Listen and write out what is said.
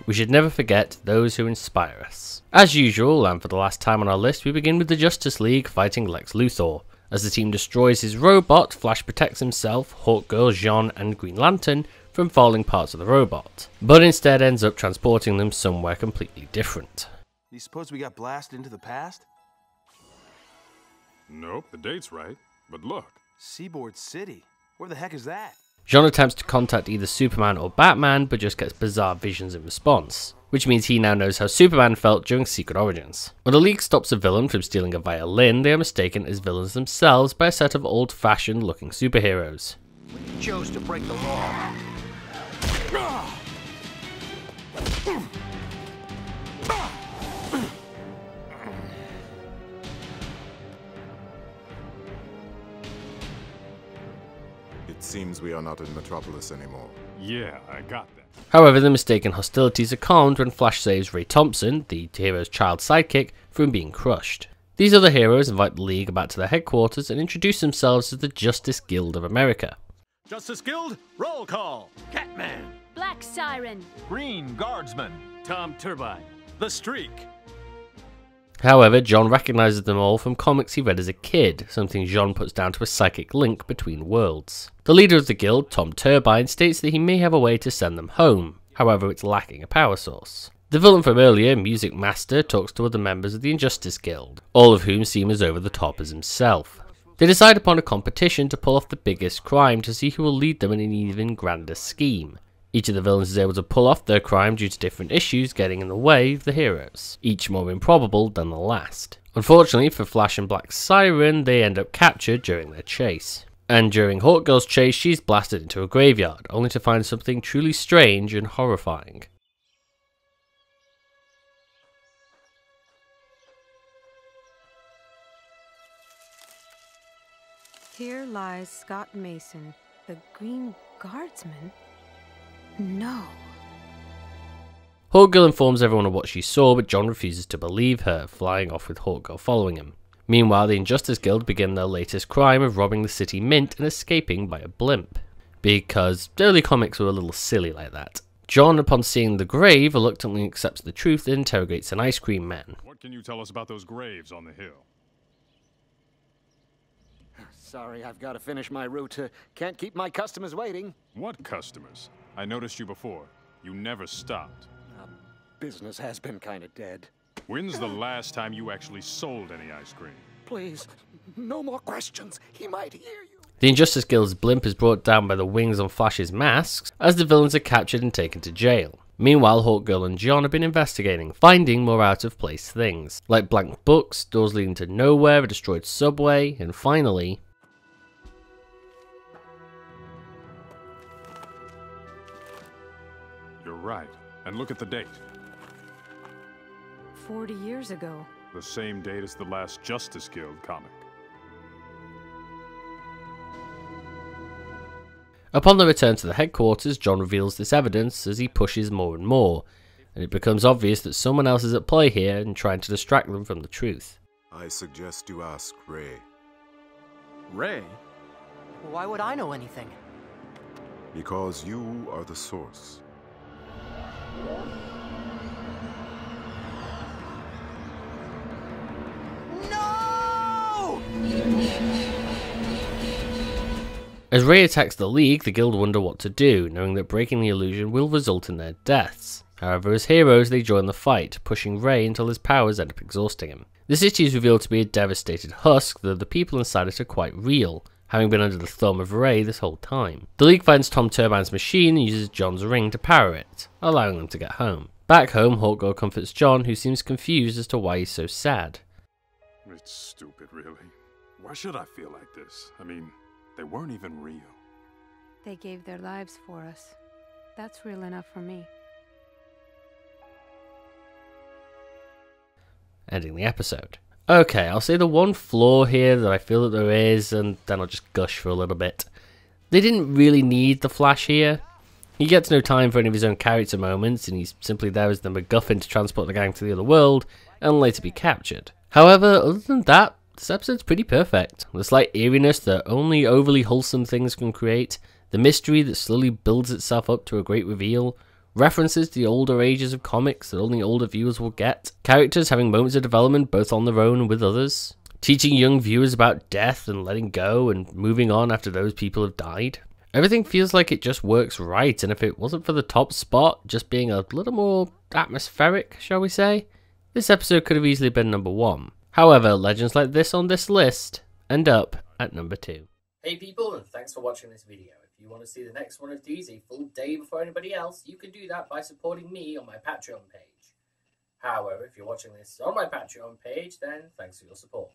we should never forget those who inspire us. As usual, and for the last time on our list, we begin with the Justice League fighting Lex Luthor. As the team destroys his robot, Flash protects himself, Hawkgirl, Jean and Green Lantern from falling parts of the robot, but instead ends up transporting them somewhere completely different. You suppose we got blasted into the past? Nope, the date's right, but look. Seaboard City? Where the heck is that? Jean attempts to contact either Superman or Batman, but just gets bizarre visions in response, which means he now knows how Superman felt during Secret Origins. When the League stops a villain from stealing a violin, they are mistaken as villains themselves by a set of old-fashioned looking superheroes. You chose to break the law. It seems we are not in Metropolis anymore. Yeah, I got that. However, the mistaken hostilities are calmed when Flash saves Ray Thompson, the hero's child sidekick, from being crushed. These other heroes invite the League back to their headquarters and introduce themselves as the Justice Guild of America. Justice Guild, roll call. Catman. Black Siren. Green Guardsman. Tom Turbine. The Streak. However, John recognizes them all from comics he read as a kid, something John puts down to a psychic link between worlds. The leader of the guild, Tom Turbine, states that he may have a way to send them home, however it's lacking a power source. The villain from earlier, Music Master, talks to other members of the Injustice Guild, all of whom seem as over the top as himself. They decide upon a competition to pull off the biggest crime to see who will lead them in an even grander scheme. Each of the villains is able to pull off their crime due to different issues getting in the way of the heroes, each more improbable than the last. Unfortunately for Flash and Black Siren, they end up captured during their chase. And during Hawkgirl's chase, she's blasted into a graveyard, only to find something truly strange and horrifying. Here lies Scott Mason, the Green Guardsman? No. Hawkgirl informs everyone of what she saw, but John refuses to believe her, flying off with Hawkgirl following him. Meanwhile, the Injustice Guild begin their latest crime of robbing the city mint and escaping by a blimp. Because early comics were a little silly like that. John, upon seeing the grave, reluctantly accepts the truth and interrogates an ice cream man. What can you tell us about those graves on the hill? Sorry, I've got to finish my route. Can't keep my customers waiting. What customers? I noticed you before. You never stopped. Business has been kind of dead. When's the last time you actually sold any ice cream? Please, no more questions. He might hear you. The Injustice Guild's blimp is brought down by the wings on Flash's masks as the villains are captured and taken to jail. Meanwhile, Hawkgirl and John have been investigating, finding more out-of-place things, like blank books, doors leading to nowhere, a destroyed subway, and finally... You're right. And look at the date. 40 years ago. The same date as the last Justice Guild comic. Upon the return to the headquarters, John reveals this evidence as he pushes more and more, and it becomes obvious that someone else is at play here and trying to distract them from the truth. I suggest you ask Ray. Ray? Why would I know anything? Because you are the source. No! As Ray attacks the League, the Guild wonder what to do, knowing that breaking the illusion will result in their deaths. However, as heroes, they join the fight, pushing Ray until his powers end up exhausting him. The city is revealed to be a devastated husk, though the people inside it are quite real, having been under the thumb of Ray this whole time. The League finds Tom Turbine's machine and uses John's ring to power it, allowing them to get home. Back home, Hawkgirl comforts John, who seems confused as to why he's so sad. It's stupid, really. Why should I feel like this? I mean, they weren't even real. They gave their lives for us. That's real enough for me. Ending the episode. Okay, I'll say the one flaw here that I feel that there is, and then I'll just gush for a little bit. They didn't really need the Flash here. He gets no time for any of his own character moments, and he's simply there as the MacGuffin to transport the gang to the other world, and later be captured. However, other than that, this episode's pretty perfect. The slight eeriness that only overly wholesome things can create, the mystery that slowly builds itself up to a great reveal, references to the older ages of comics that only older viewers will get, characters having moments of development both on their own and with others, teaching young viewers about death and letting go and moving on after those people have died. Everything feels like it just works right, and if it wasn't for the top spot just being a little more atmospheric, shall we say, this episode could have easily been number 1. However, legends like this on this list end up at number 2. Hey people, and thanks for watching this video. If you want to see the next one of these a full day before anybody else, you can do that by supporting me on my Patreon page. However, if you're watching this on my Patreon page, then thanks for your support.